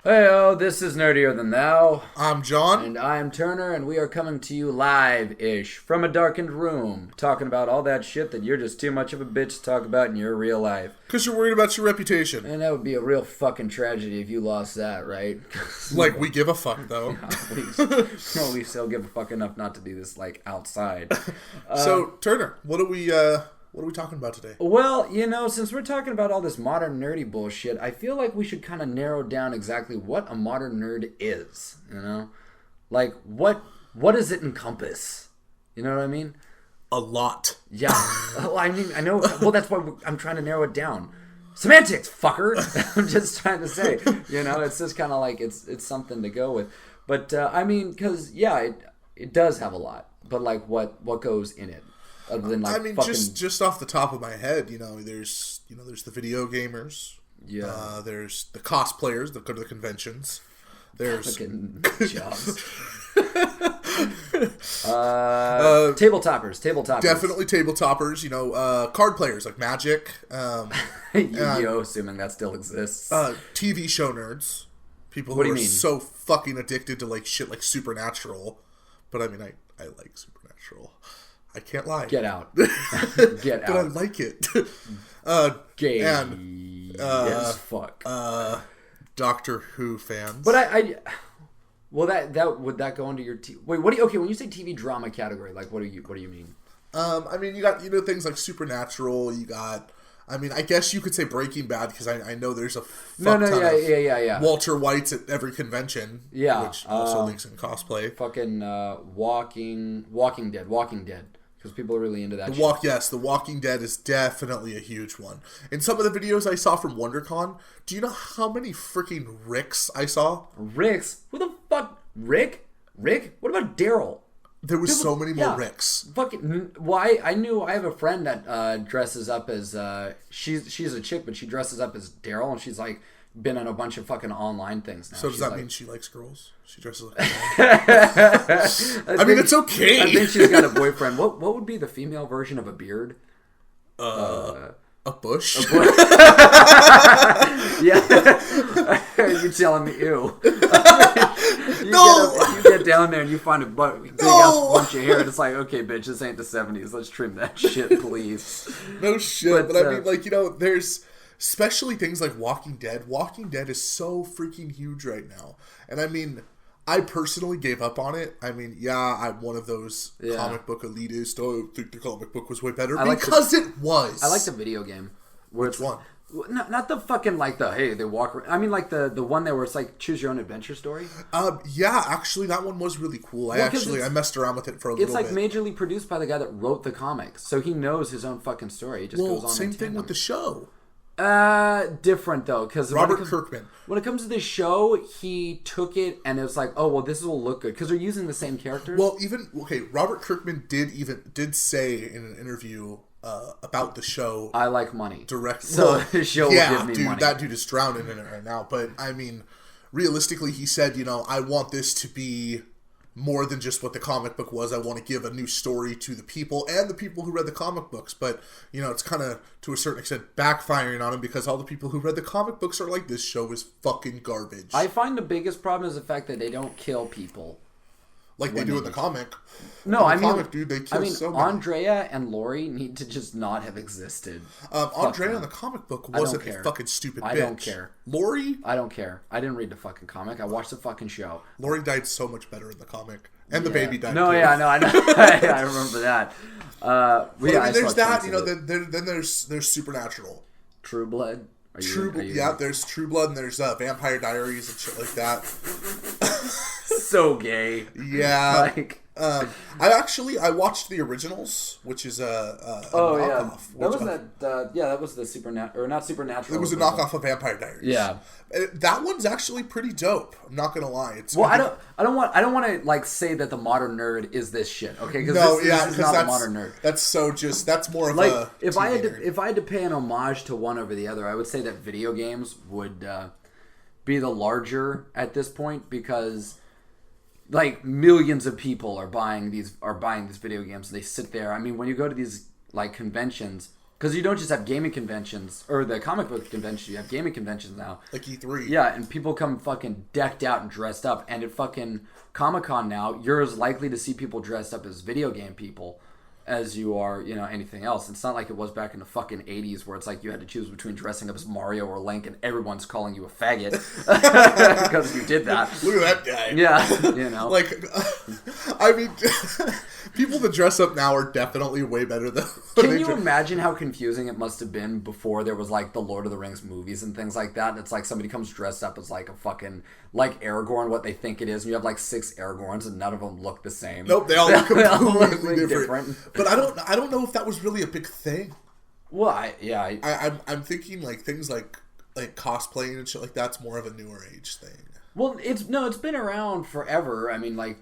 Heyo, this is Nerdier Than Thou. I'm Jon. And I'm Turner, and we are coming to you live-ish from a darkened room, talking about all that shit that you're just too much of a bitch to talk about in your real life. Because you're worried about your reputation. And that would be a real fucking tragedy if you lost that, right? Like, we give a fuck, though. We still give a fuck enough not to do this, like, outside. So, Turner, what are we talking about today? Well, since we're talking about all this modern nerdy bullshit, I feel like we should kind of narrow down exactly what a modern nerd is, Like, what does it encompass? You know what I mean? A lot. Yeah. Well, I know. Well, that's why I'm trying to narrow it down. Semantics, fucker! I'm just trying to say, it's just kind of like, it's something to go with. But, because, it does have a lot. But, like, what goes in it? Other than just off the top of my head, there's the video gamers. Yeah. There's the cosplayers that go to the conventions. There's jobs. Tabletoppers. Definitely tabletoppers. Card players like Magic. Yu-Gi-Oh, assuming that still exists. TV show nerds. People What do who you are mean? so fucking addicted to like shit like Supernatural. But I like Supernatural. I can't lie. Get out. Get out. But I like it. Gay and as fuck. Doctor Who fans. But well, that would that go into your wait? What do you, okay? When you say TV drama category, like what do you mean? You got things like Supernatural. You got. I guess you could say Breaking Bad because I know there's a fuck ton of Walter White's at every convention. Yeah, which also links in cosplay. Fucking Walking Dead. Because people are really into that shit. The Walking Dead is definitely a huge one. In some of the videos I saw from WonderCon, do you know how many freaking Ricks I saw? Ricks? Who the fuck? Rick? What about Daryl? There was so many more Ricks. Fucking. Well, I have a friend that dresses up as she's a chick, but she dresses up as Daryl, and she's like been on a bunch of fucking online things now. So does that mean she likes girls? She dresses like it's okay. I think she's got a boyfriend. What would be the female version of a beard? A bush? Yeah. You telling me ew. You get down there and you find a big ass bunch of hair and it's like, okay, bitch, this ain't the 70s. Let's trim that shit, please. No shit. But there's... especially things like Walking Dead. Walking Dead is so freaking huge right now. And I personally gave up on it. I'm one of those comic book elitists. I think the comic book was way better. It was. I like the video game. Which one? Not the fucking they walk around. The one there where it's like choose your own adventure story. Actually that one was really cool. I messed around with it for a little bit. It's like majorly produced by the guy that wrote the comics. So he knows his own fucking story. He just goes on. Same thing with the show. Different though, because Robert Kirkman. When it comes to this show, he took it and it was like, oh well, this will look good because they're using the same characters. Well, Robert Kirkman did say in an interview about the show, I like money. Directly, so the show will give me money. That dude is drowning in it right now. But realistically, he said, I want this to be more than just what the comic book was. I want to give a new story to the people and the people who read the comic books. But, it's kind of, to a certain extent, backfiring on him because all the people who read the comic books are like, this show is fucking garbage. I find the biggest problem is the fact that they don't kill people. Like they do in the comic. No, comic, dude, they kill so many. Andrea and Lori need to just not have existed. Andrea in the comic book wasn't a fucking stupid bitch. I don't care. Lori? I don't care. I didn't read the fucking comic. I watched the fucking show. Lori died so much better in the comic. And the baby died No, too. yeah, no, I know. I remember that. There's that, then there's Supernatural. True Blood? There's True Blood and there's Vampire Diaries and shit like that. So gay. Yeah. I watched the originals, which is a knockoff. That was the Supernatural, or not Supernatural. It was a knockoff of Vampire Diaries. Yeah. That one's actually pretty dope. I'm not gonna lie. I don't want to say that the modern nerd is this shit. Okay, because this is not a modern nerd. That's more of a if I had to pay an homage to one over the other, I would say that video games would be the larger at this point because millions of people are buying these video games and they sit there. When you go to these conventions, Because you don't just have gaming conventions, or the comic book convention, you have gaming conventions now. Like E3. Yeah, and people come fucking decked out and dressed up. And at fucking Comic-Con now, you're as likely to see people dressed up as video game people as you are, anything else. It's not like it was back in the fucking 80s where it's like you had to choose between dressing up as Mario or Link and everyone's calling you a faggot because you did that. Look at that guy. Yeah, Like, I mean, people that dress up now are definitely way better than... Can you imagine how confusing it must have been before there was, like, the Lord of the Rings movies and things like that? And it's like somebody comes dressed up as, like, a fucking... Like Aragorn, what they think it is, and you have, like, 6 Aragorns and none of them look the same. Nope, they all look completely different. But I don't know if that was really a big thing. Well, I'm thinking, like, things like cosplaying and shit like that's more of a newer age thing. Well, it's been around forever. I mean, like,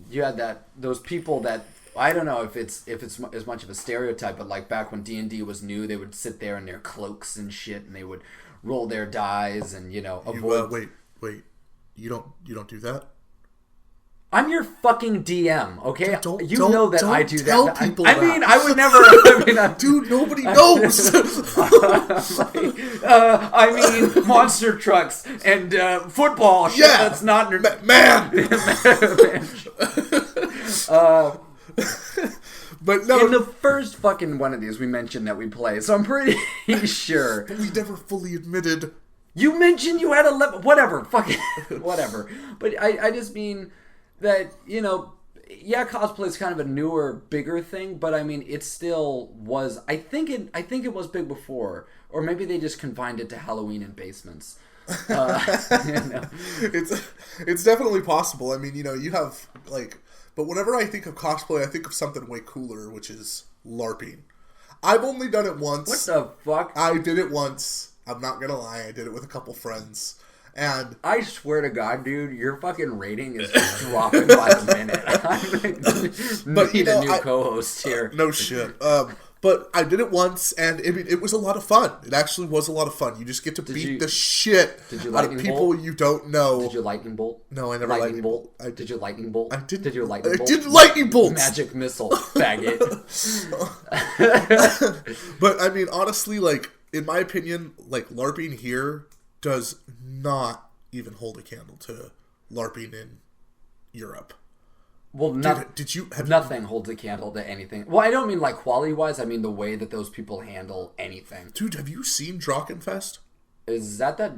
you had those people that... I don't know if it's as much of a stereotype, but like back when D&D was new, they would sit there in their cloaks and shit, and they would roll their dice and avoid. Wait, you don't do that? I'm your fucking DM, okay? You know that I do tell that. People I that. mean, I would never. Dude, nobody knows. I mean, monster trucks and football. Shit, yeah, that's not man. But no, in the first fucking one of these, we mentioned that we play, so I'm pretty sure. But we never fully admitted. You mentioned you had 11. Whatever, fucking whatever. But I just mean that cosplay is kind of a newer, bigger thing. But I mean, it still was. I think it was big before, or maybe they just confined it to Halloween in basements. It's definitely possible. I mean, you have like. But whenever I think of cosplay, I think of something way cooler, which is LARPing. I've only done it once. What the fuck? I did it once. I'm not gonna lie. I did it with a couple friends. And I swear to God, dude, your fucking rating is dropping by the minute. I need a new co-host here. No shit. But I did it once, and I mean, it was a lot of fun. It actually was a lot of fun. You just get to beat the shit out of people you don't know. Did you lightning bolt? No, I never lightning bolt. Did you lightning bolt? I didn't. Did you lightning bolt? I did lightning bolts. Magic missile, faggot. But I mean, honestly, like in my opinion, like LARPing here does not even hold a candle to LARPing in Europe. Well, nothing holds a candle to anything. Well, I don't mean like quality-wise. I mean the way that those people handle anything. Dude, have you seen Drachenfest? Is that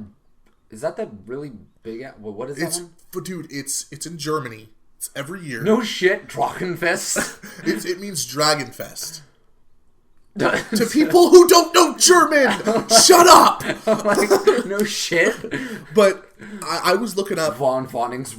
really big? Well, what is that one? But dude, it's in Germany. It's every year. No shit, Drachenfest. It means Dragonfest. To people who don't know German, shut up. Like, no shit. But I was looking up Von Voning's.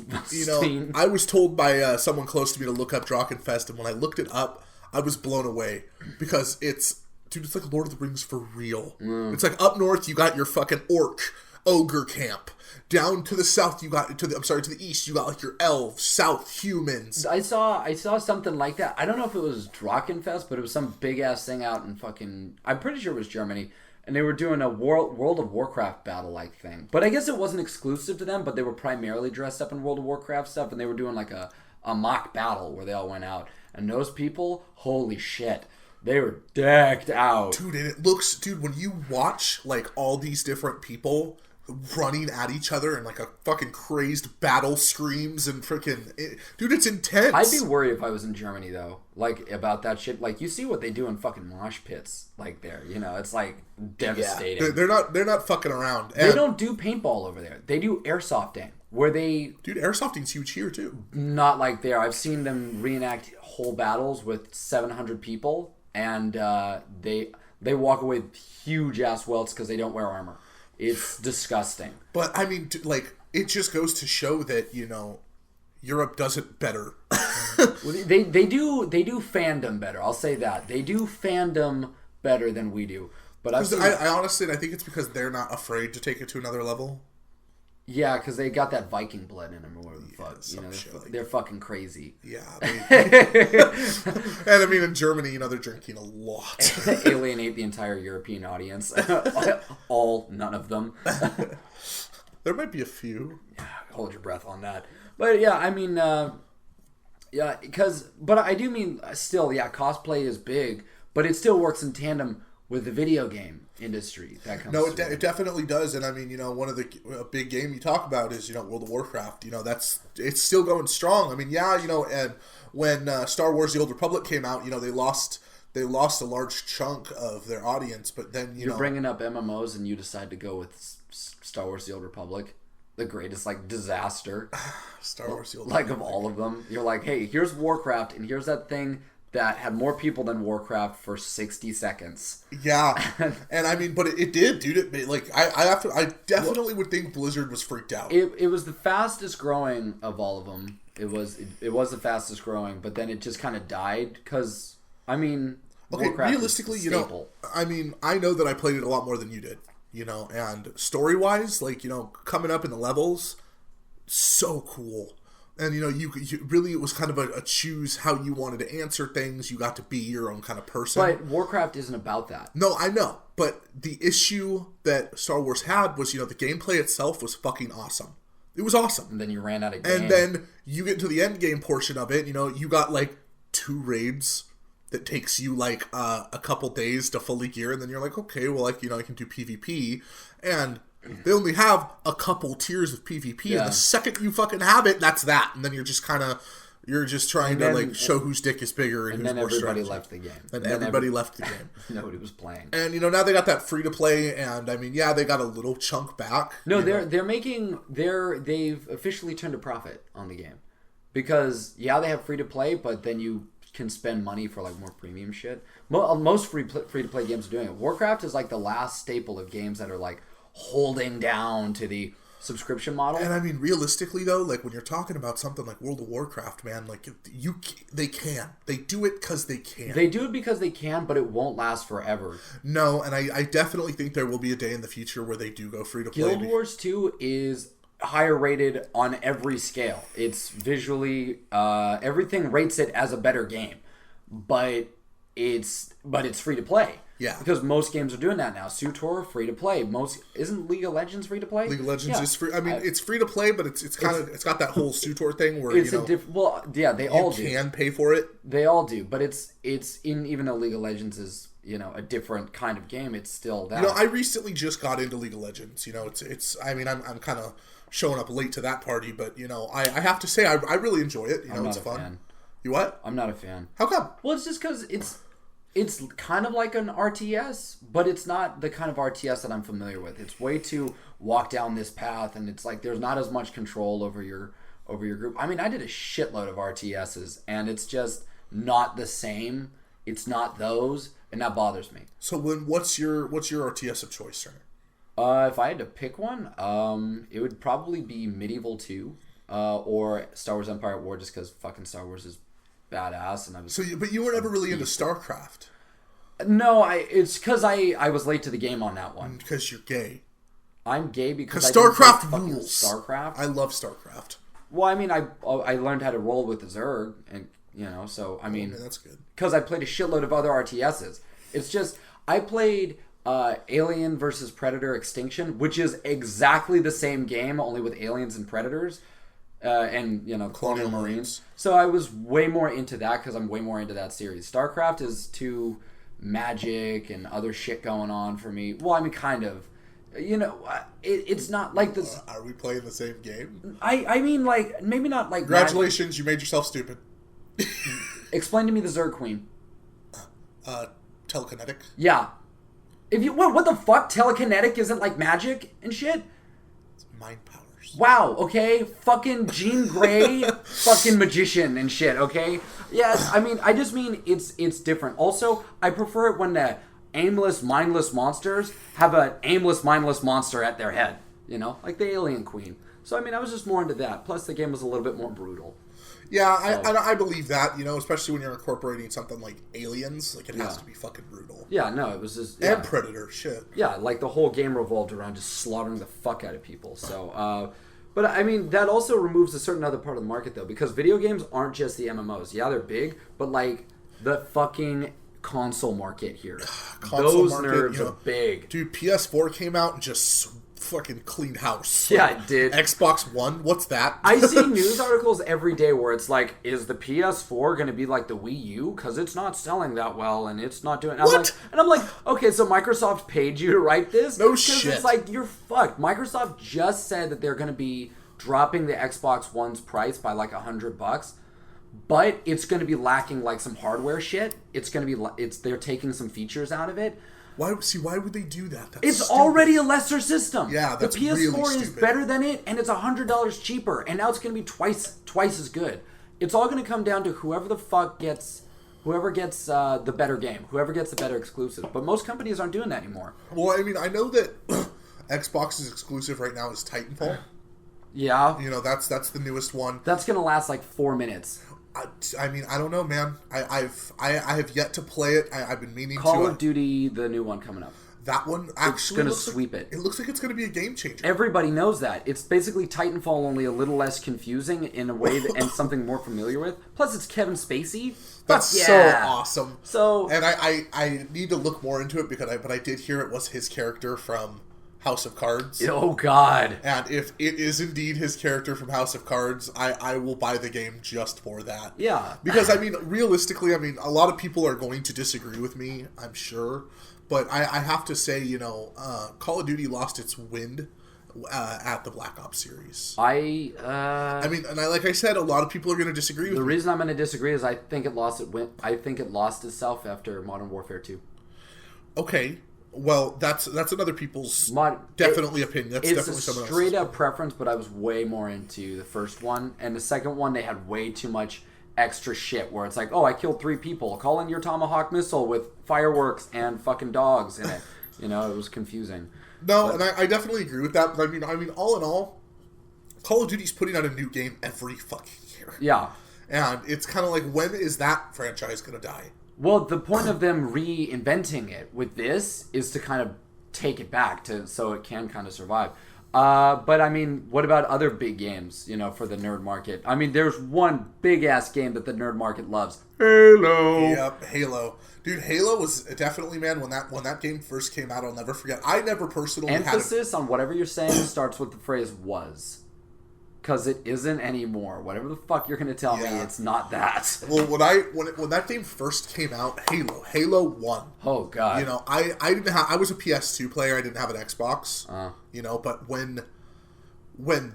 I was told by someone close to me to look up Drachenfest, and when I looked it up, I was blown away because it's like Lord of the Rings for real. It's like up north you got your fucking orc ogre camp. Down to the south, you got to the east, you got like your elves, south humans. I saw something like that. I don't know if it was Drachenfest, but it was some big ass thing out in fucking. I'm pretty sure it was Germany, and they were doing a World of Warcraft battle like thing. But I guess it wasn't exclusive to them. But they were primarily dressed up in World of Warcraft stuff, and they were doing like a mock battle where they all went out. And those people, holy shit, they were decked out, dude. And it looks, when you watch like all these different people running at each other and like a fucking crazed battle screams and freaking dude, it's intense. I'd be worried if I was in Germany though, like about that shit. Like you see what they do in fucking mosh pits, like there, it's like devastating. Yeah. They're not fucking around. And they don't do paintball over there. They do airsofting, where they airsofting's huge here too. Not like there. I've seen them reenact whole battles with 700 people, and they walk away with huge ass welts because they don't wear armor. It's disgusting. But, I mean, like, it just goes to show that, Europe does it better. they do fandom better. I'll say that. They do fandom better than we do. But I honestly, I think it's because they're not afraid to take it to another level. Yeah, because they got that Viking blood in them or whatever the fuck. They're fucking crazy. Yeah. And I mean, in Germany, they're drinking a lot. Alienate the entire European audience. None of them. There might be a few. Yeah, hold your breath on that. But yeah, I mean, but I do mean still, yeah, cosplay is big, but it still works in tandem with the video game industry that comes. No, it definitely does, and I mean, one of the a big game you talk about is World of Warcraft. It's still going strong. I mean, and when Star Wars: The Old Republic came out, they lost a large chunk of their audience, but then you're bringing up MMOs and you decide to go with Star Wars: The Old Republic, the greatest disaster. Star Wars: The Old Republic. Of all of them, you're like, hey, here's Warcraft, and here's that thing that had more people than Warcraft for 60 seconds. Yeah, and I mean, but it did, dude. I definitely would think Blizzard was freaked out. It was the fastest growing of all of them. It was the fastest growing, but then it just kind of died because, I mean, okay, Warcraft realistically, is a staple. I mean, I know that I played it a lot more than you did, and story-wise, coming up in the levels, so cool. And, you really, it was kind of a choose how you wanted to answer things. You got to be your own kind of person. But Warcraft isn't about that. No, I know. But the issue that Star Wars had was, the gameplay itself was fucking awesome. It was awesome. And then you ran out of game. And then you get to the end game portion of it, you got 2 raids that takes you a couple days to fully gear. And then you're like, okay, well, I can do PvP. And they only have a couple tiers of PvP, and the second you fucking have it, that's that. And then you're just trying to show whose dick is bigger and who's more everybody strategy. Left the game. And everybody left the game. Nobody was playing. And now they got that free to play, and I mean, they got a little chunk back. No, they've officially turned a profit on the game because they have free to play, but then you can spend money for more premium shit. Most free to play games are doing it. Warcraft is the last staple of games that are holding down to the subscription model. And I mean, realistically though, when you're talking about something like World of Warcraft, man, they do it because they can. They do it because they can, but it won't last forever. No, and I definitely think there will be a day in the future where they do go free to play. Guild Wars 2 is higher rated on every scale. It's visually, everything rates it as a better game, but it's free to play. Yeah, because most games are doing that now. SUTOR free to play. Isn't League of Legends free to play? League of Legends is free. I mean, it's free to play, but it's got that whole SUTOR thing where they all do. You can pay for it. They all do, but it's in even though League of Legends is a different kind of game, it's still that. I recently just got into League of Legends. It's. I mean, I'm kind of showing up late to that party, but I have to say I really enjoy it. It's fun. Fan. You what? I'm not a fan. How come? Well, it's just because it's kind of like an RTS, but it's not the kind of RTS that I'm familiar with. It's way too walk down this path, and it's there's not as much control over your group. I mean, I did a shitload of RTSs, and it's just not the same. It's not those, and that bothers me. So what's your RTS of choice, sir? If I had to pick one, it would probably be Medieval 2 or Star Wars Empire at War, just because fucking Star Wars is badass, and I was. But you were never really into StarCraft. No, it's because I was late to the game on that one. Because you're gay. I'm gay because StarCraft rules. StarCraft. I love StarCraft. Well, I mean, I learned how to roll with the Zerg, and so I mean, that's good. Because I played a shitload of other RTSs. It's just I played Alien versus Predator Extinction, which is exactly the same game, only with aliens and predators. And Colonial Marines. So I was way more into that because I'm way more into that series. StarCraft is too magic and other shit going on for me. Well, I mean, kind of. It's not like this. Are we playing the same game? I mean, maybe not like. Congratulations, you made yourself stupid. Explain to me the Zerg Queen. Telekinetic. Yeah. If you what the fuck? Telekinetic isn't like magic and shit. It's mind power. Wow, okay? Fucking Jean Grey, fucking magician and shit, okay? Yes, I mean, I just mean it's different. Also, I prefer it when the aimless, mindless monsters have an aimless, mindless monster at their head. Like the Alien Queen. So, I mean, I was just more into that. Plus, the game was a little bit more brutal. Yeah, I believe that, especially when you're incorporating something like aliens. It has to be fucking brutal. Yeah, no, it was just... And Predator, shit. Yeah, the whole game revolved around just slaughtering the fuck out of people. So, but I mean, that also removes a certain other part of the market, though, because video games aren't just the MMOs. Yeah, they're big, but, the fucking console market here. Those nerds are big. Dude, PS4 came out and just fucking clean house. Yeah, it did. Xbox One, what's that? I see news articles every day where it's like, is the PS4 going to be like the Wii U? Because it's not selling that well, and it's not doing... What? I'm like, okay, so Microsoft paid you to write this? No shit. It's like, you're fucked. Microsoft just said that they're going to be dropping the Xbox One's price by like $100, but it's going to be lacking like some hardware shit. It's going to be... they're taking some features out of it. Why would they do that? That's it's stupid. already a lesser system. Yeah, that's the PS4 really is stupid. better than it, and it's $100 cheaper, and now it's going to be twice as good. It's all going to come down to whoever gets the better game, whoever gets the better exclusive. But most companies aren't doing that anymore. Well, I mean, I know that Xbox's exclusive right now is Titanfall. Yeah, You know, that's the newest one. that's going to last like 4 minutes. I mean, I don't know, man. I have yet to play it. I've been meaning to. Call of Duty, the new one coming up. That one actually going to looks sweep like, it. It looks like it's going to be a game changer. Everybody knows that. It's basically Titanfall, only a little less confusing in a way that, and something more familiar with. Plus, it's Kevin Spacey. That's Fuck so yeah. awesome. So, And I need to look more into it because I did hear it was his character from House of Cards. oh god. And if it is indeed his character from House of Cards, I will buy the game just for that. Yeah. Because, I mean, realistically, I mean, a lot of people are going to disagree with me, I'm sure. But I have to say, you know, Call of Duty lost its wind at the Black Ops series. I mean, and like I said, a lot of people are going to disagree with me. The reason I'm going to disagree is I think it lost itself after Modern Warfare 2. Okay. Well, that's another people's definitely opinion. That's definitely someone else's. It's a straight up preference, but I was way more into the first one. And the second one, they had way too much extra shit where it's like, oh, I killed 3 people. Call in your Tomahawk missile with fireworks and fucking dogs in it. You know, it was confusing. No, and I definitely agree with that. But I mean, all in all, Call of Duty's putting out a new game every fucking year. Yeah. And it's kind of like, when is that franchise going to die? Well, the point of them reinventing it with this is to kind of take it back so it can kind of survive. But I mean, what about other big games, you know, for the nerd market? I mean, there's one big ass game that the nerd market loves. Halo. Yep, Halo. Dude, Halo was definitely, man, when that game first came out, I'll never forget. I never personally Emphasis on whatever you're saying starts with the phrase was. Because it isn't anymore. Whatever the fuck you're going to tell me, it's not that. Well, when that game first came out, Halo 1. Oh, God. You know, I was a PS2 player. I didn't have an Xbox. You know, but when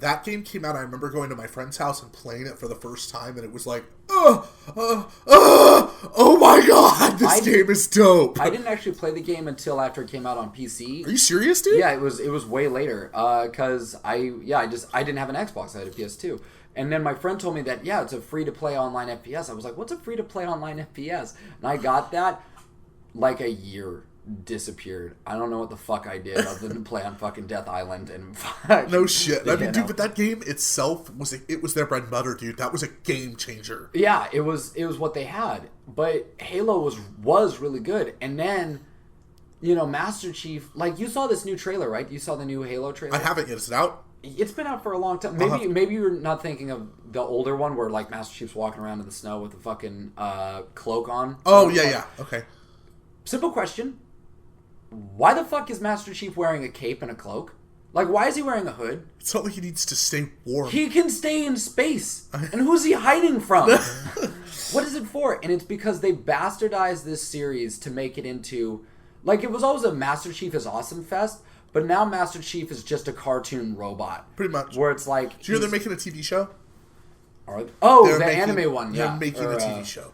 that game came out, I remember going to my friend's house and playing it for the first time, and it was like, oh my god, this game is dope. I didn't actually play the game until after it came out on PC. Are you serious, dude? Yeah, it was way later. Because I didn't have an Xbox. I had a PS2. And then my friend told me that, it's a free-to-play online FPS. I was like, what's a free-to-play online FPS? And I got that, like a year disappeared. I don't know what the fuck I did other than play on fucking Death Island and no shit. I mean, dude, but that game itself was their bread and butter, dude. That was a game changer. Yeah, it was what they had. But Halo was really good. And then, you know, Master Chief, like, you saw this new trailer, right? You saw the new Halo trailer? I haven't yet. Is it out? It's been out for a long time. Maybe you're not thinking of the older one where, like, Master Chief's walking around in the snow with a fucking cloak on. Oh, yeah. Okay. Simple question. Why the fuck is Master Chief wearing a cape and a cloak? Like, why is he wearing a hood? It's not like he needs to stay warm. He can stay in space. And who's he hiding from? What is it for? And it's because they bastardized this series to make it into... Like, it was always a Master Chief is Awesome Fest, but now Master Chief is just a cartoon robot. Pretty much. Where it's like... Do you know they're making a TV show? Anime one, yeah. They're making a TV show.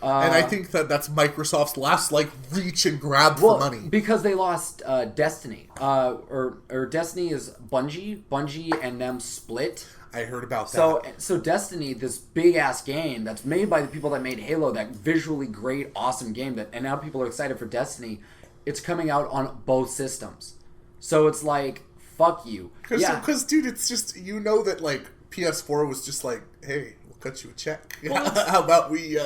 And I think that's Microsoft's last, like, reach and grab for money. Because they lost Destiny. Or Destiny is Bungie. Bungie and them split. I heard about that. So Destiny, this big-ass game that's made by the people that made Halo, that visually great, awesome game, and now people are excited for Destiny, it's coming out on both systems. So it's like, fuck you. Because, dude, it's just, you know that, like, PS4 was just like, hey, we'll cut you a check. Well, how about we...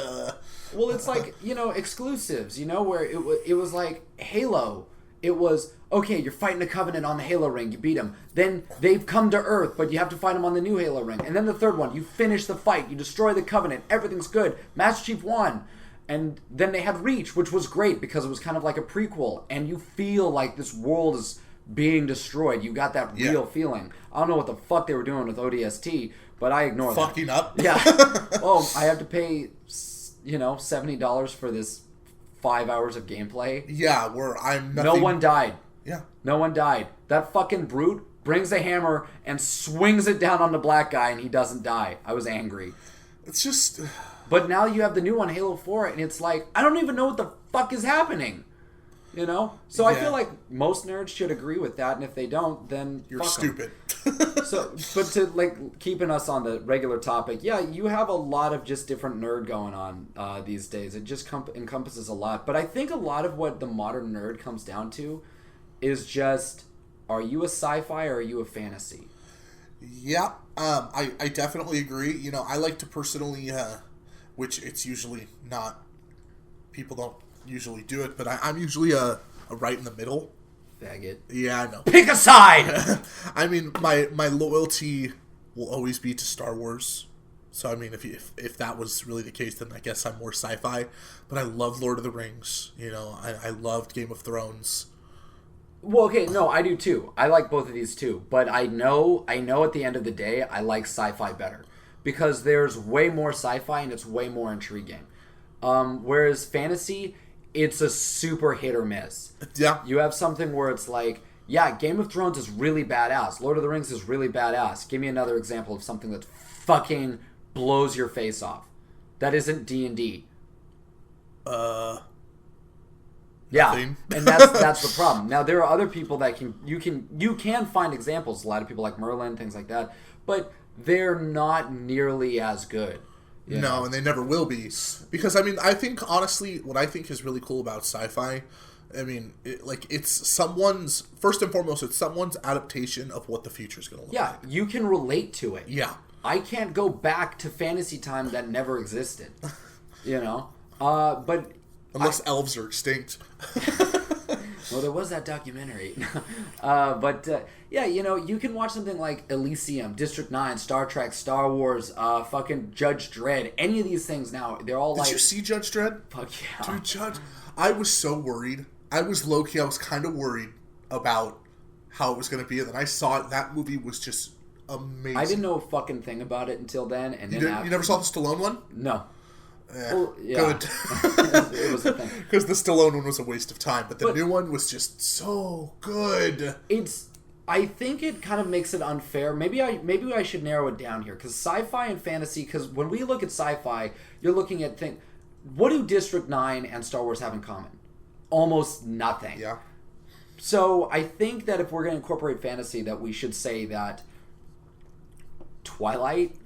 Well, it's like, you know, exclusives, you know, where it was like Halo. It was, okay, you're fighting a Covenant on the Halo ring, you beat them. Then they've come to Earth, but you have to fight them on the new Halo ring. And then the third one, you finish the fight, you destroy the Covenant, everything's good. Master Chief won. And then they had Reach, which was great because it was kind of like a prequel. And you feel like this world is being destroyed. You got that real feeling. I don't know what the fuck they were doing with ODST, but I ignore that. Fucking up. Yeah. Oh, I have to pay, $70 for this 5 hours of gameplay. Yeah, where I'm nothing... No one died. Yeah. No one died. That fucking brute brings a hammer and swings it down on the black guy and he doesn't die. I was angry. It's just... But now you have the new one, Halo 4, and it's like, I don't even know what the fuck is happening. So I feel like most nerds should agree with that, and if they don't, then you're fuck stupid. But to keeping us on the regular topic, yeah, you have a lot of just different nerd going on these days. It just encompasses a lot. But I think a lot of what the modern nerd comes down to is just, are you a sci-fi or are you a fantasy? Yeah, I definitely agree. I like to personally, which it's usually not, people don't usually do it, but I'm usually a right in the middle. Faggot. Yeah, I know. Pick a side! I mean, my loyalty will always be to Star Wars. So, I mean, if that was really the case, then I guess I'm more sci-fi. But I love Lord of the Rings. I loved Game of Thrones. Well, okay, no, I do too. I like both of these too. But I know at the end of the day, I like sci-fi better. Because there's way more sci-fi and it's way more intriguing. Whereas fantasy, it's a super hit or miss. Yeah. You have something where it's like, yeah, Game of Thrones is really badass. Lord of the Rings is really badass. Give me another example of something that fucking blows your face off. That isn't D&D. Yeah, nothing. And that's the problem. Now there are other people that you can find examples. A lot of people like Merlin, things like that, but they're not nearly as good. No, and they never will be. Because, I mean, I think, honestly, what I think is really cool about sci-fi, I mean, it's someone's, first and foremost, it's someone's adaptation of what the future is going to look like. Yeah, you can relate to it. Yeah. I can't go back to fantasy time that never existed. But... Unless elves are extinct. Well, there was that documentary. Yeah, you can watch something like Elysium, District 9, Star Trek, Star Wars, fucking Judge Dredd. Any of these things now, they're all Did you see Judge Dredd? Fuck yeah. Dude, Judge... I was so worried. I was low-key, I was kind of worried about how it was going to be. And then I saw it. That movie was just amazing. I didn't know a fucking thing about it until then. And you then you never saw the Stallone one? No. Well, yeah. Good. It was a thing. Because the Stallone one was a waste of time, but the new one was just so good. I think it kind of makes it unfair. Maybe I should narrow it down here, because sci-fi and fantasy. Because when we look at sci-fi, you're looking at what do District 9 and Star Wars have in common? Almost nothing. Yeah. So I think that if we're going to incorporate fantasy, that we should say that Twilight,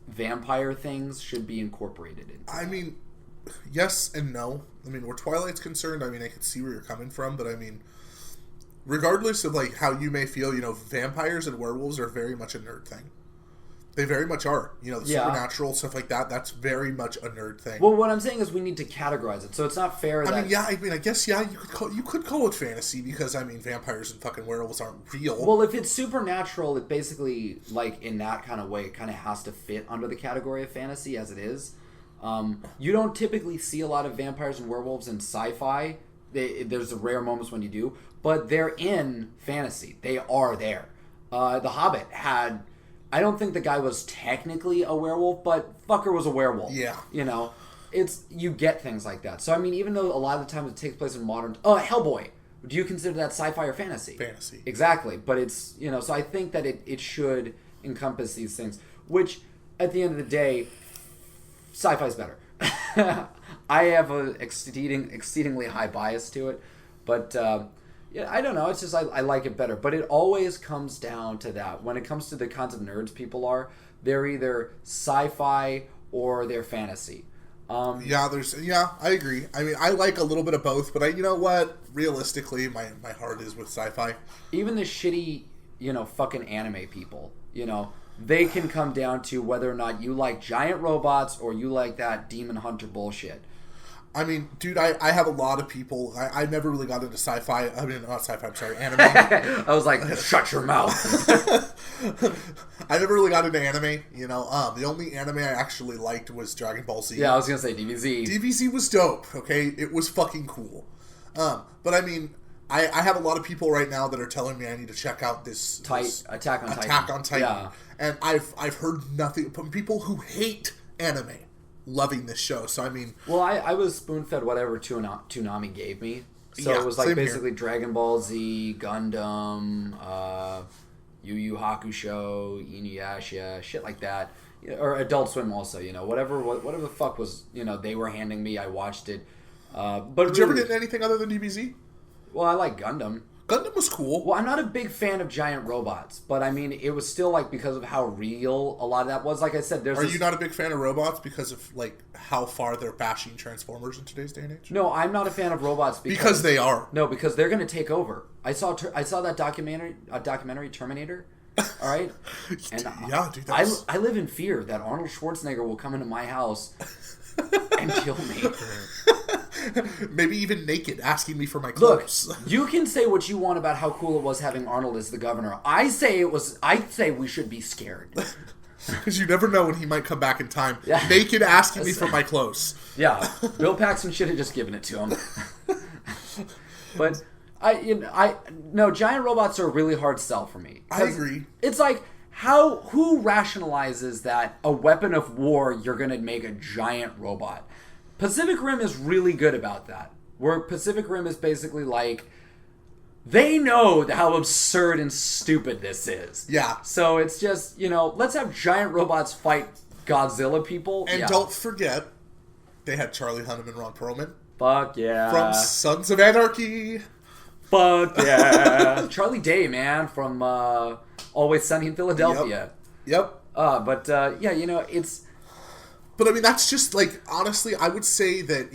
vampire things should be incorporated in. I mean, yes and no. I mean, where Twilight's concerned, I mean, I can see where you're coming from, but I mean, regardless of how you may feel, vampires and werewolves are very much a nerd thing. They very much are. The supernatural stuff like that. That's very much a nerd thing. Well, what I'm saying is we need to categorize it, so it's not fair. I guess you could call it fantasy because vampires and fucking werewolves aren't real. Well, if it's supernatural, it basically in that kind of way, it kind of has to fit under the category of fantasy as it is. You don't typically see a lot of vampires and werewolves in sci-fi. There's rare moments when you do, but they're in fantasy. They are there. The Hobbit had. I don't think the guy was technically a werewolf, but fucker was a werewolf. Yeah. You get things like that. So, I mean, even though a lot of the times it takes place in modern... Hellboy. Do you consider that sci-fi or fantasy? Fantasy. Exactly. But it's, so I think that it should encompass these things. Which, at the end of the day, sci-fi's better. I have an exceedingly high bias to it. But... yeah, I don't know. It's just I like it better. But it always comes down to that. When it comes to the kinds of nerds people are, they're either sci-fi or they're fantasy. I agree. I mean, I like a little bit of both, but you know what? Realistically, my heart is with sci-fi. Even the shitty, fucking anime people, they can come down to whether or not you like giant robots or you like that demon hunter bullshit. I mean, dude, I have a lot of people. I never really got into sci-fi. I mean, not sci-fi, I'm sorry, anime. I was like, shut your mouth. I never really got into anime, The only anime I actually liked was Dragon Ball Z. Yeah, I was going to say DBZ. DBZ was dope, okay? It was fucking cool. But I mean, I have a lot of people right now that are telling me I need to check out this Attack on Titan. Yeah. And I've heard nothing from people who hate anime loving this show. So I mean, well, I was spoon fed whatever Toonami gave me. So it was like basically Dragon Ball Z, Gundam, Yu Yu Hakusho, Inuyasha, shit like that, or Adult Swim also. Whatever the fuck was they were handing me, I watched it. But did you ever get anything other than DBZ? Well, I like Gundam. Gundam was cool. Well, I'm not a big fan of giant robots, but I mean, it was still like because of how real a lot of that was. Like I said, Are you not a big fan of robots because of like how far they're bashing Transformers in today's day and age? No, I'm not a fan of robots because they are. No, because they're going to take over. I saw that documentary Terminator. All right, and yeah, dude, I live in fear that Arnold Schwarzenegger will come into my house and kill me. Maybe even naked, asking me for my clothes. Look, you can say what you want about how cool it was having Arnold as the governor. I say we should be scared. Because you never know when he might come back in time. Yeah. Naked, asking me for my clothes. Yeah, Bill Paxton should have just given it to him. But no, giant robots are a really hard sell for me. I agree. It's like who rationalizes that a weapon of war you're going to make a giant robot? Pacific Rim is really good about that. Where Pacific Rim is basically like, they know how absurd and stupid this is. Yeah. So it's just, let's have giant robots fight Godzilla people. And don't forget, they had Charlie Hunnam and Ron Perlman. Fuck yeah. From Sons of Anarchy. Fuck yeah. Charlie Day, man, from Always Sunny in Philadelphia. Yep. It's... But I mean, that's just like, honestly, I would say that,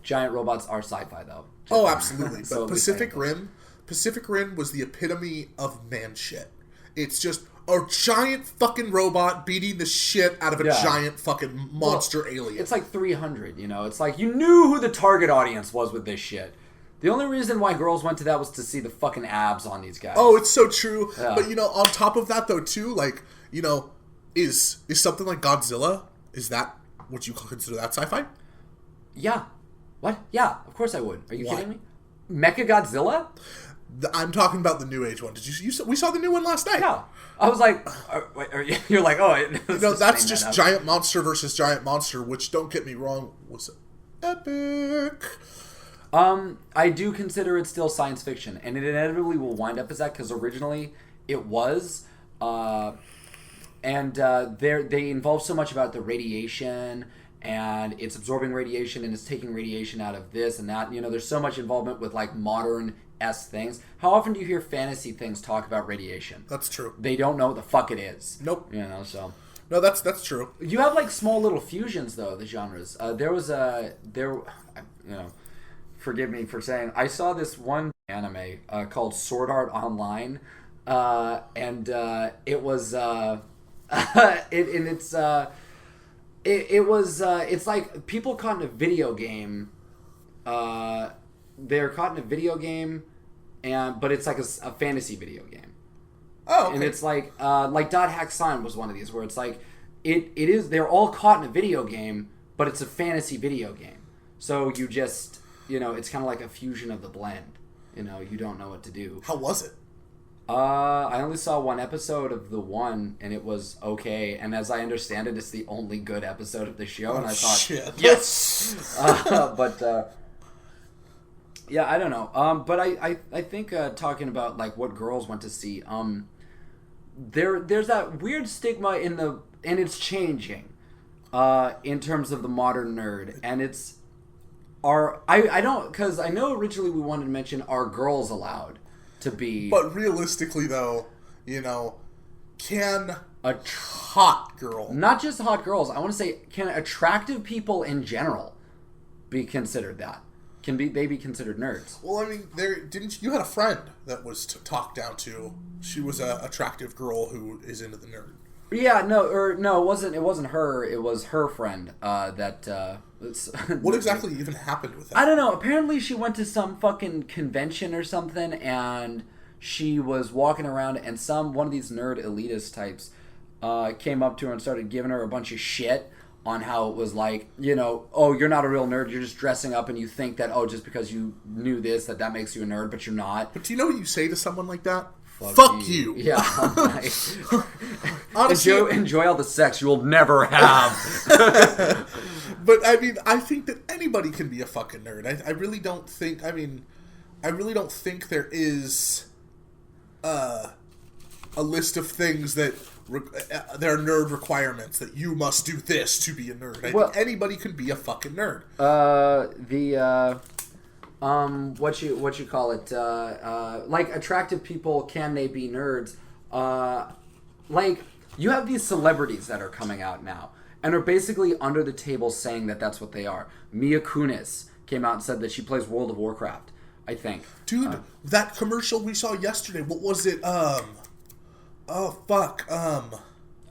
giant robots are sci-fi, though. Oh, absolutely. So but Pacific Rim was the epitome of man shit. It's just a giant fucking robot beating the shit out of a giant fucking monster alien. It's like 300, It's like, you knew who the target audience was with this shit. The only reason why girls went to that was to see the fucking abs on these guys. Oh, it's so true. Yeah. But, on top of that, though, too, like, is something like Godzilla, is that... Would you consider that sci-fi? Yeah. What? Yeah, of course I would. Are you kidding me? Mecha Godzilla? I'm talking about the New Age one. Did you we saw the new one last night. Yeah. I was like, you're like, oh. That's just giant monster versus giant monster, which, don't get me wrong, was epic. I do consider it still science fiction, and it inevitably will wind up as that, because originally it was... they involve so much about the radiation, and it's absorbing radiation, and it's taking radiation out of this and that. There's so much involvement with like modern-esque things. How often do you hear fantasy things talk about radiation? That's true. They don't know what the fuck it is. Nope. So. No, that's true. You have like small little fusions though, the genres. Forgive me for saying, I saw this one anime called Sword Art Online, and it was. It's like people caught in a video game. They're caught in a video game, but it's like a fantasy video game. Oh, okay. And it's like Dot Hack Sign was one of these where it's like it is. They're all caught in a video game, but it's a fantasy video game. So you just it's kind of like a fusion of the blend. You don't know what to do. How was it? I only saw one episode of the one, and it was okay. And as I understand it, it's the only good episode of the show. And I thought, shit. Yes. Yeah, I don't know. But I think talking about like what girls want to see, there's that weird stigma and it's changing, in terms of the modern nerd, and it's I don't, because I know originally we wanted to mention, are girls allowed to be... But realistically, though, can a hot girl... Not just hot girls. I want to say, can attractive people in general be considered that? Can they be considered nerds? Well, I mean, you had a friend that was talked down to. She was an attractive girl who is into the nerd. Yeah, no, it wasn't her. It was her friend. What exactly even happened with that? I don't know. Apparently, she went to some fucking convention or something, and she was walking around, and one of these nerd elitist types came up to her and started giving her a bunch of shit on how it was like, you know, oh, you're not a real nerd. You're just dressing up and you think that, oh, just because you knew this, that makes you a nerd, but you're not. But do you know what you say to someone like that? Fuck you. Yeah. Like, honestly, enjoy all the sex you'll never have. But, I mean, I think that anybody can be a fucking nerd. I really don't think, I really don't think there is a list of things that there are nerd requirements that you must do this to be a nerd. I think anybody can be a fucking nerd. What you call it? Like attractive people, can they be nerds? Like you have these celebrities that are coming out now and are basically under the table saying that that's what they are. Mia Kunis came out and said that she plays World of Warcraft. I think, dude, that commercial we saw yesterday. What was it?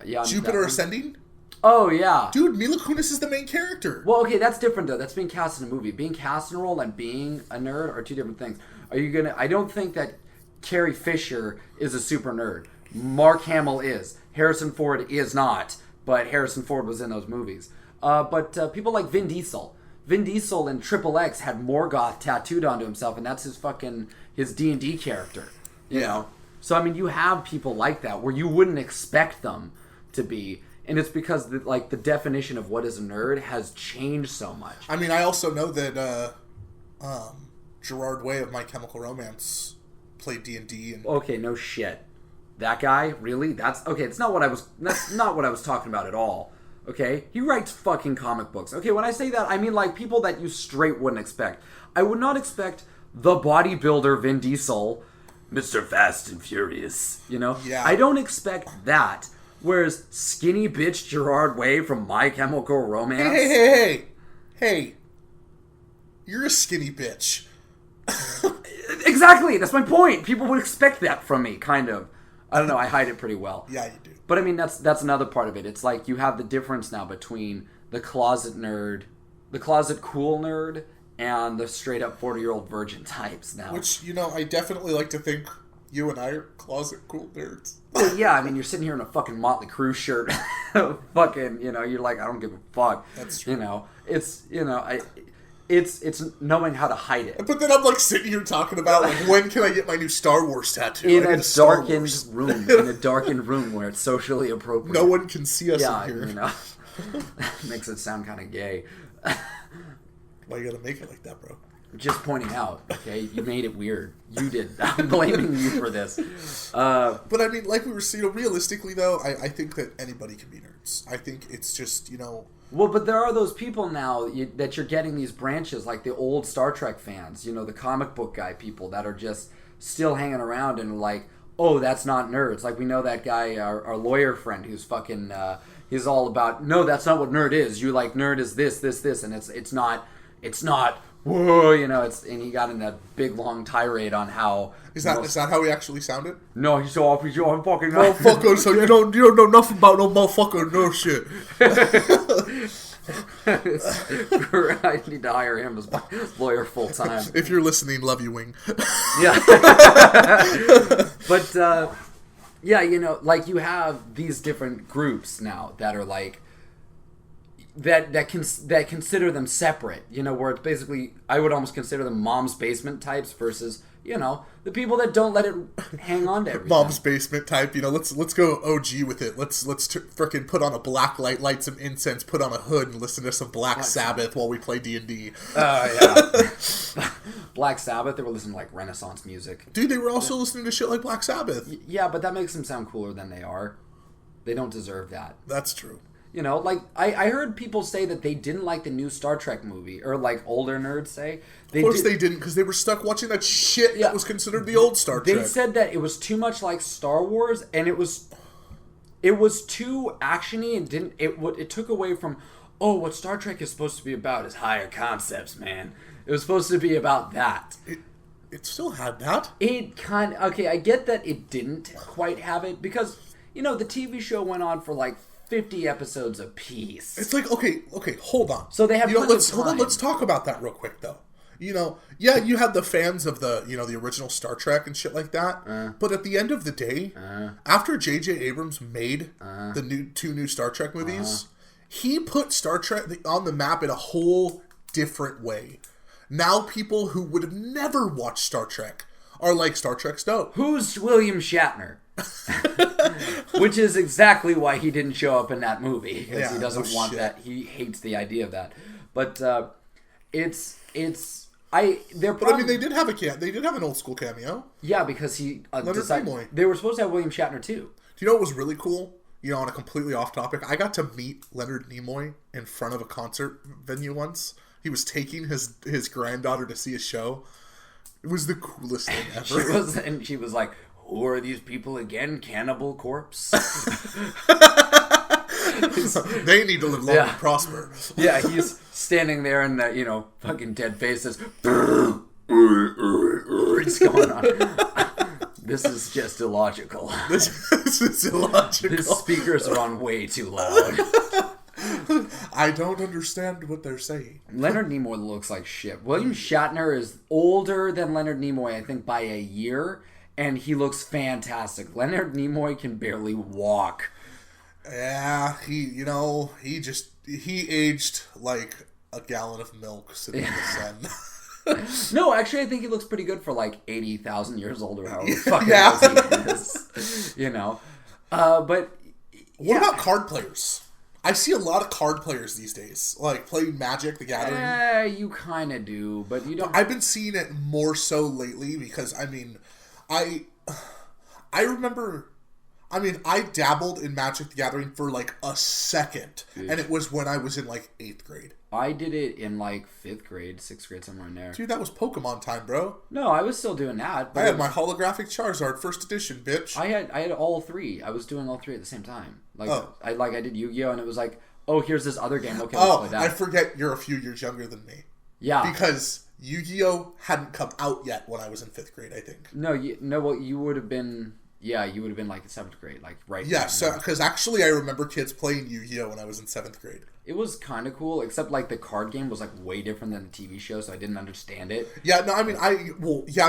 Yeah, Jupiter Ascending? Oh, yeah. Dude, Mila Kunis is the main character. Well, okay, that's different, though. That's being cast in a movie. Being cast in a role and being a nerd are two different things. Are you gonna... I don't think that Carrie Fisher is a super nerd. Mark Hamill is. Harrison Ford is not. But Harrison Ford was in those movies. But people like Vin Diesel. Vin Diesel in Triple X had Morgoth tattooed onto himself, and that's his D&D character. You know? So, I mean, you have people like that where you wouldn't expect them to be, and it's because, the definition of what is a nerd has changed so much. I mean, I also know that Gerard Way of My Chemical Romance played D&D. And... Okay, no shit. That guy? Really? That's not what I was talking about at all. Okay? He writes fucking comic books. Okay, when I say that, I mean, like, people that you straight wouldn't expect. I would not expect the bodybuilder Vin Diesel... Mr. Fast and Furious, you know? Yeah. I don't expect that. Whereas skinny bitch Gerard Way from My Chemical Romance... Hey. You're a skinny bitch. Exactly, that's my point. People would expect that from me, kind of. I don't know, I hide it pretty well. Yeah, you do. But I mean, that's another part of it. It's like you have the difference now between the closet nerd, the closet cool nerd, and the straight-up 40-year-old virgin types now. Which, you know, I definitely like to think you and I are closet cool nerds. Well, yeah, I mean, you're sitting here in a fucking Motley Crue shirt. Fucking, you know, you're like, I don't give a fuck. That's true. You know, it's knowing how to hide it. But then I'm, like, sitting here talking about, like, when can I get my new Star Wars tattoo? In a darkened room where it's socially appropriate. No one can see us in here. You know. Makes it sound kind of gay. Why you gotta make it like that, bro? Just pointing out, okay? You made it weird. You did. I'm blaming you for this. But I mean, like we were saying, realistically, though, I think that anybody can be nerds. I think it's just, you know... Well, but there are those people now that you're getting these branches, like the old Star Trek fans, you know, the comic book guy people that are just still hanging around and like, oh, that's not nerds. Like, we know that guy, our lawyer friend, who's fucking... he's all about, no, that's not what nerd is. You like, nerd is this, and it's not, whoa, you know, and he got in that big long tirade on how... Is that how he actually sounded? No, he's so off, I'm fucking... Motherfucker, so you don't know nothing about no motherfucker, no shit. I need to hire him as my lawyer full time. If you're listening, love you, Wing. Yeah. But, yeah, you know, like, you have these different groups now that are like... that consider them separate, you know, where it's basically, I would almost consider them mom's basement types versus, you know, the people that don't let it hang on to everything. Mom's basement type, you know, let's go OG with it. Let's frickin' put on a black light, light some incense, put on a hood, and listen to some Black Sabbath while we play D&D. Yeah. Black Sabbath, they were listening to, like, Renaissance music. Dude, they were also listening to shit like Black Sabbath. Yeah, but that makes them sound cooler than they are. They don't deserve that. That's true. You know, like, I heard people say that they didn't like the new Star Trek movie, or, like, older nerds say. Of course they didn't, because they were stuck watching that shit that was considered the old Star Trek. They said that it was too much like Star Wars, and it was too actiony, and it took away from, oh, what Star Trek is supposed to be about is higher concepts, man. It was supposed to be about that. It still had that. Okay, I get that it didn't quite have it, because, you know, the TV show went on for, like, 50 episodes apiece. It's like, okay, hold on. So they have let's talk about that real quick, though. You know, yeah, you had the fans of the original Star Trek and shit like that. But at the end of the day, after J.J. Abrams made the two new Star Trek movies, he put Star Trek on the map in a whole different way. Now people who would have never watched Star Trek are like, Star Trek's dope. Who's William Shatner? Which is exactly why he didn't show up in that movie, because he doesn't want that. He hates the idea of that. But they're But I mean, they did have an old school cameo. Yeah, because he decided Nimoy. They were supposed to have William Shatner too. Do you know what was really cool? You know, on a completely off topic, I got to meet Leonard Nimoy in front of a concert venue once. He was taking his granddaughter to see a show. It was the coolest thing ever. She was like, "Who are these people again? Cannibal Corpse?" They need to live long and prosper. Yeah, he's standing there and fucking dead faces. What's going on? This is just illogical. This is illogical. The speakers are on way too loud. I don't understand what they're saying. Leonard Nimoy looks like shit. William Shatner is older than Leonard Nimoy, I think, by a year, and he looks fantastic. Leonard Nimoy can barely walk. Yeah, he aged like a gallon of milk sitting in the sun. No, actually, I think he looks pretty good for like 80,000 years old or however fucking old he is. But what about card players? I see a lot of card players these days, like playing Magic the Gathering. You kind of do, but you don't. I've been seeing it more so lately because, I mean, I remember, I dabbled in Magic the Gathering for like a second, and it was when I was in like 8th grade. I did it in like 5th grade, 6th grade, somewhere in there. Dude, that was Pokemon time, bro. No, I was still doing that. I had my holographic Charizard first edition, bitch. I had all three. I was doing all three at the same time. I did Yu-Gi-Oh! And it was like, oh, here's this other game. Okay, let's play that. I forget you're a few years younger than me. Yeah. Because Yu-Gi-Oh! Hadn't come out yet when I was in 5th grade, I think. Well, you would have been... Yeah, you would have been like in 7th grade, like right. Yeah, so because actually I remember kids playing Yu-Gi-Oh! When I was in 7th grade. It was kind of cool, except like the card game was like way different than the TV show, so I didn't understand it. Yeah, no,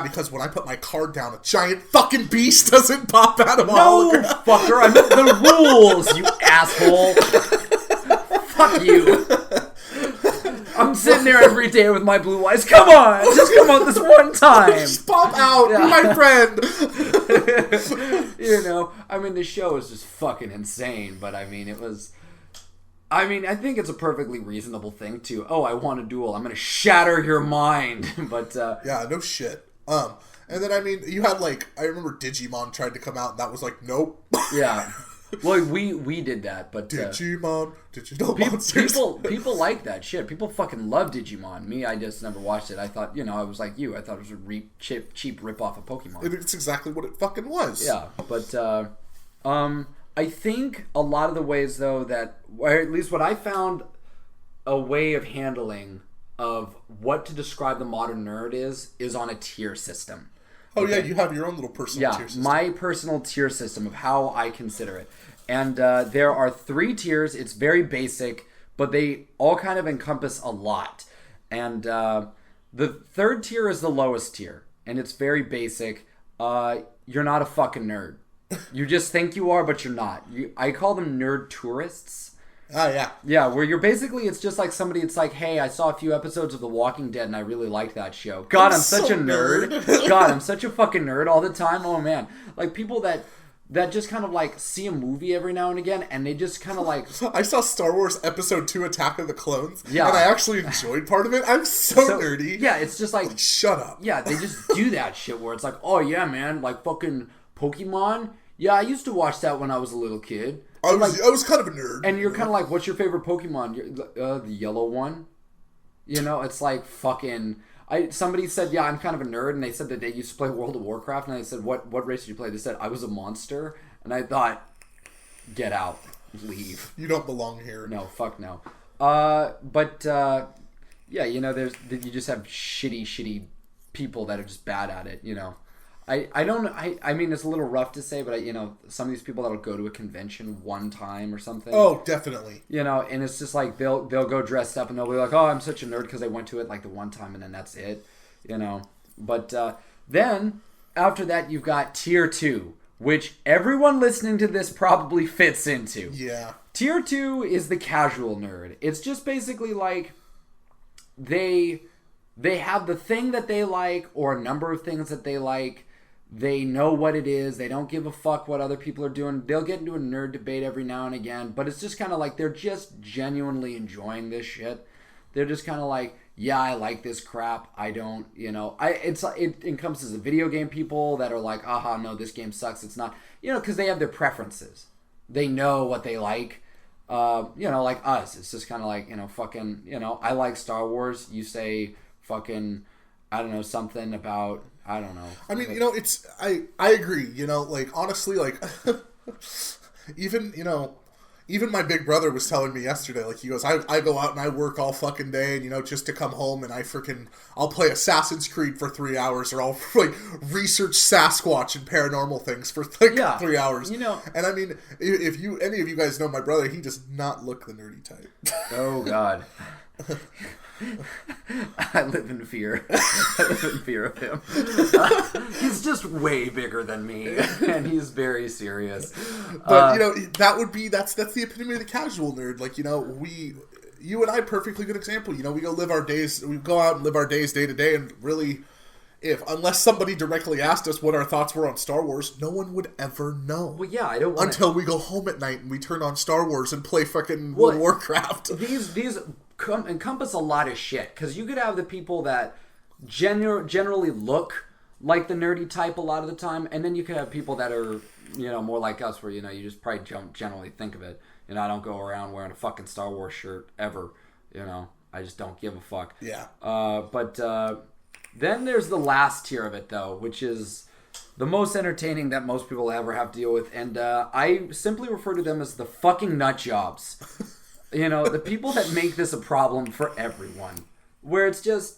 because when I put my card down, a giant fucking beast doesn't pop out of my hologram. Fucker, I meant the rules, you asshole. Fuck you. I'm sitting there every day with my blue eyes. Come on, just come on this one time. Just pop out, be my friend. The show is just fucking insane, but I think it's a perfectly reasonable thing to, I want a duel, I'm gonna shatter your mind, but... Yeah, no shit. And then, you had, I remember Digimon tried to come out, and that was like, nope. Yeah. Well, we did that, but... Digimon, digital monsters. People like that shit. People fucking love Digimon. Me, I just never watched it. I thought, I was like you. I thought it was a cheap rip-off of Pokemon. It's exactly what it fucking was. Yeah, but, I think a lot of the ways, though, or at least what I found a way of handling of what to describe the modern nerd is on a tier system. Oh, okay? Yeah, you have your own little personal tier system. My personal tier system of how I consider it. And there are 3 tiers. It's very basic, but they all kind of encompass a lot. And the 3rd tier is the lowest tier, and it's very basic. You're not a fucking nerd. You just think you are, but you're not. I call them nerd tourists. Oh, yeah. Yeah, where you're basically, it's just like somebody, it's like, hey, I saw a few episodes of The Walking Dead and I really liked that show. God, I'm such a nerd. God, I'm such a fucking nerd all the time. Oh, man. Like, people that just kind of, see a movie every now and again, and they just kind of, I saw Star Wars Episode 2 Attack of the Clones, yeah, and I actually enjoyed part of it. I'm so nerdy. Yeah, it's just like... Shut up. Yeah, they just do that shit where it's like, oh, yeah, man, fucking Pokemon... Yeah, I used to watch that when I was a little kid. I was kind of a nerd. And you're kind of like, what's your favorite Pokemon? The yellow one? It's like fucking... Somebody said, yeah, I'm kind of a nerd, and they said that they used to play World of Warcraft, and I said, what race did you play? They said, I was a monster, and I thought, get out. Leave. You don't belong here. No, fuck no. Yeah, you just have shitty people that are just bad at it, I mean, it's a little rough to say, but some of these people that'll go to a convention one time or something. Oh, definitely. And it's just like they'll go dressed up and they'll be like, oh, I'm such a nerd because I went to it the one time and then that's it. But then after that you've got tier 2, which everyone listening to this probably fits into. Yeah. Tier 2 is the casual nerd. It's just basically like they have the thing that they like or a number of things that they like. They know what it is. They don't give a fuck what other people are doing. They'll get into a nerd debate every now and again, but it's just kind of like they're just genuinely enjoying this shit. They're just kind of like, yeah, I like this crap. I don't, it encompasses the video game people that are like, aha, no, this game sucks. It's not, because they have their preferences. They know what they like. Like us. It's just kind of like, I like Star Wars. You say fucking, I don't know, something about, I don't know. I mean, it's, I agree, like, honestly, like, even my big brother was telling me yesterday, like, he goes, I go out and I work all fucking day, and, just to come home and I'll play Assassin's Creed for 3 hours, or I'll, like, research Sasquatch and paranormal things for, like, 3 hours. And, I mean, if any of you guys know my brother, he does not look the nerdy type. Oh, God. I live in fear. I live in fear of him. He's just way bigger than me, and he's very serious. But that's the epitome of the casual nerd. Like, you and I, perfectly good example. We go out and live our days day to day, and really, unless somebody directly asked us what our thoughts were on Star Wars, no one would ever know. Well, yeah, I don't want until we go home at night and we turn on Star Wars and play fucking World of Warcraft. These encompass a lot of shit, because you could have the people that generally look like the nerdy type a lot of the time, and then you could have people that are more like us, where you just probably generally think of it. I don't go around wearing a fucking Star Wars shirt ever. I just don't give a fuck. Yeah. But then there's the last tier of it, though, which is the most entertaining that most people ever have to deal with, and I simply refer to them as the fucking nut jobs. The people that make this a problem for everyone. Where it's just,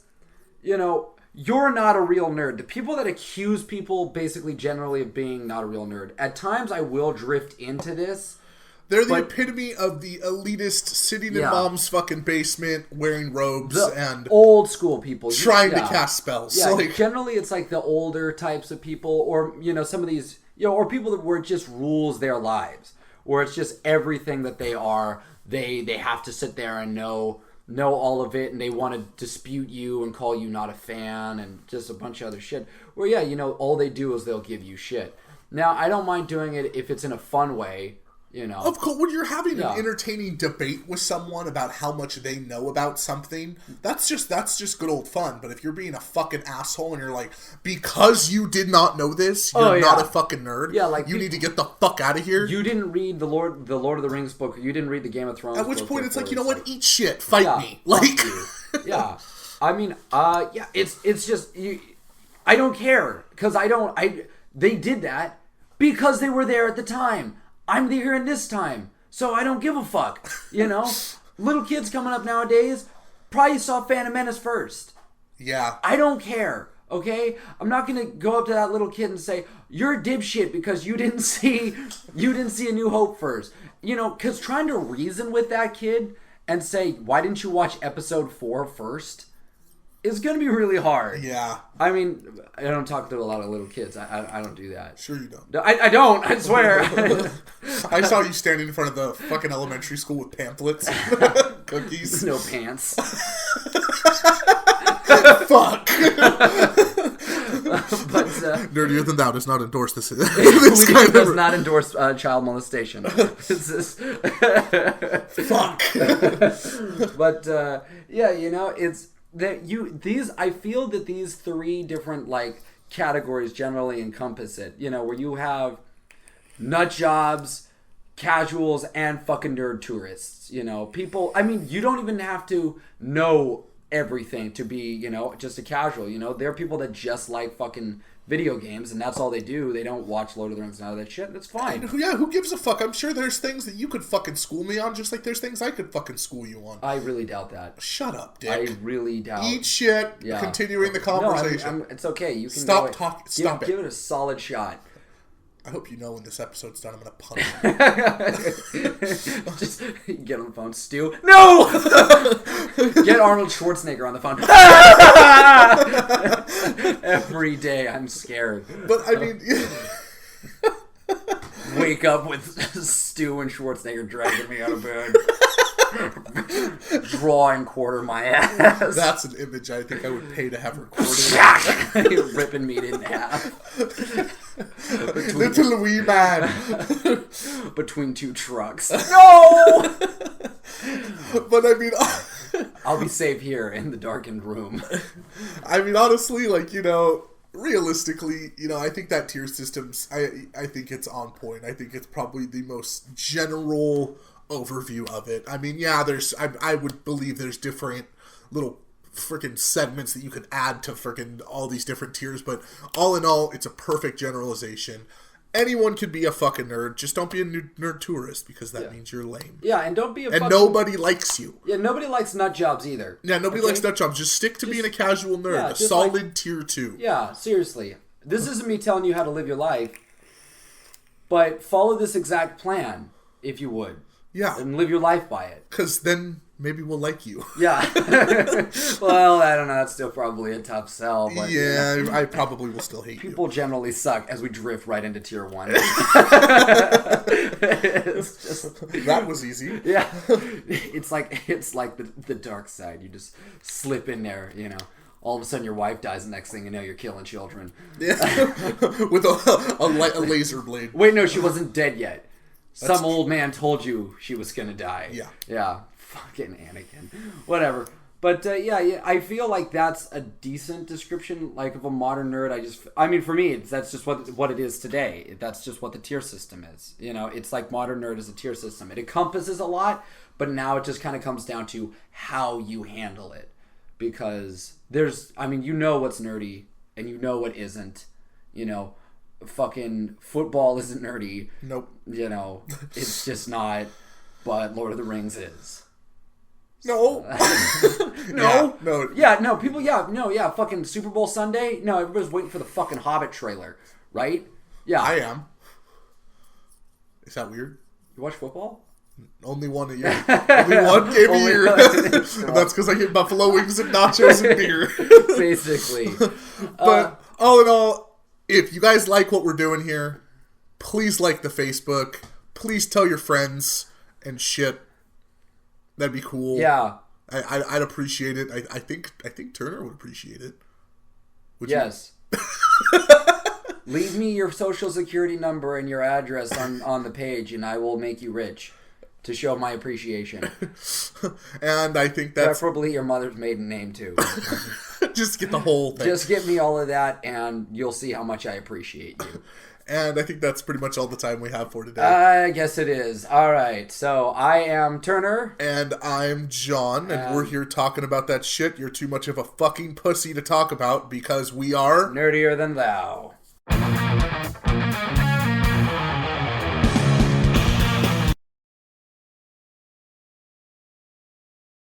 you're not a real nerd. The people that accuse people basically generally of being not a real nerd. At times I will drift into this. They're the epitome of the elitist sitting in mom's fucking basement wearing robes and old school people. Trying to cast spells. Yeah, generally it's like the older types of people, or, some of these, or people where it just rules their lives. Where it's just everything that they are. They have to sit there and know all of it, and they want to dispute you and call you not a fan and just a bunch of other shit. Where, all they do is they'll give you shit. Now, I don't mind doing it if it's in a fun way, Of course, when you're having an entertaining debate with someone about how much they know about something, that's just good old fun. But if you're being a fucking asshole and you're like, because you did not know this, you're not a fucking nerd. Yeah, like you need to get the fuck out of here. You didn't read the Lord of the Rings book. You didn't read the Game of Thrones book. At which point it's like, you know what? Eat shit. Fight me. Like, yeah. I mean, it's just I don't care, because they did that because they were there at the time. I'm here in this time, so I don't give a fuck, Little kids coming up nowadays probably saw Phantom Menace first. Yeah. I don't care, okay? I'm not going to go up to that little kid and say, you're a dipshit because you didn't see A New Hope first. Because trying to reason with that kid and say, why didn't you watch episode 4 first? Is going to be really hard. Yeah. I mean, I don't talk to a lot of little kids. I don't do that. Sure you don't. I don't. I swear. I saw you standing in front of the fucking elementary school with pamphlets. Cookies. No pants. Fuck. But, Nerdier Than Thou does not endorse this. Does not endorse child molestation. Fuck. But, it's... I feel that these 3 different categories generally encompass it. Where you have nut jobs, casuals, and fucking nerd tourists. People. I mean, you don't even have to know everything to be just a casual. There are people that just like fucking video games, and that's all they do. They don't watch Lord of the Rings and all that shit. That's fine. Yeah, who gives a fuck? I'm sure there's things that you could fucking school me on, just like there's things I could fucking school you on. I really doubt that. Shut up, Dick. I really doubt. Eat shit. Yeah. Continuing the conversation. No, it's okay. You can stop talking. Stop it. Give it a solid shot. I hope you know when this episode's done, I'm going to punch you. Just get on the phone, Stu. No! Get Arnold Schwarzenegger on the phone. Every day I'm scared. But I mean, wake up with Stu and Schwarzenegger dragging me out of bed. Draw and quarter my ass. That's an image I think I would pay to have recorded. Ripping meat in half. Little wee man. Between two trucks. No! But I mean... I'll be safe here in the darkened room. I mean, honestly, like, you know... Realistically, you know, I think that tier system's... I think it's on point. I think it's probably the most general overview of it. I mean, yeah, there's... I would believe there's different little freaking segments that you could add to freaking all these different tiers, but all in all, it's a perfect generalization. Anyone could be a fucking nerd. Just don't be a nerd tourist, because that means you're lame. Yeah, and don't be a And nobody likes you. Yeah, nobody likes nut jobs either. Yeah, nobody likes nut jobs. Just stick to being a casual nerd. Yeah, a solid tier 2. Yeah, seriously. This isn't me telling you how to live your life, but follow this exact plan, if you would. Yeah. And live your life by it. Because then maybe we'll like you. Yeah. Well, I don't know. That's still probably a tough sell. But, yeah, you know, I probably will still hate people you. generally suck as we drift right into tier 1. It's just... That was easy. Yeah. It's like the dark side. You just slip in there, you know. All of a sudden your wife dies, the next thing you know you're killing children. Yeah. With a laser blade. Wait, no, she wasn't dead yet. Some old man told you she was gonna die. Yeah. Yeah. Fucking Anakin. Whatever. But yeah, I feel like that's a decent description, like, of a modern nerd. I mean, for me, that's just what it is today. That's just what the tier system is. You know, it's like modern nerd is a tier system. It encompasses a lot, but now it just kind of comes down to how you handle it. Because you know what's nerdy, and you know what isn't. You know, fucking football isn't nerdy. Nope. You know, it's just not. But Lord of the Rings is. No. No. No. Yeah, no, people, fucking Super Bowl Sunday. No, everybody's waiting for the fucking Hobbit trailer, right? Yeah. I am. Is that weird? You watch football? Only one a year. Only one game a year. That's because I get buffalo wings and nachos and beer. Basically. But all in all, if you guys like what we're doing here, please like the Facebook. Please tell your friends and shit. That'd be cool. Yeah. I'd appreciate it. I think Turner would appreciate it. Yes. Leave me your social security number and your address on the page, and I will make you rich to show my appreciation. And I think that's... Preferably your mother's maiden name, too. Just get the whole thing. Just get me all of that, and you'll see how much I appreciate you. And I think that's pretty much all the time we have for today. I guess it is. All right. So I am Turner. And I'm Jon. And we're here talking about that shit you're too much of a fucking pussy to talk about, because we are... Nerdier than thou.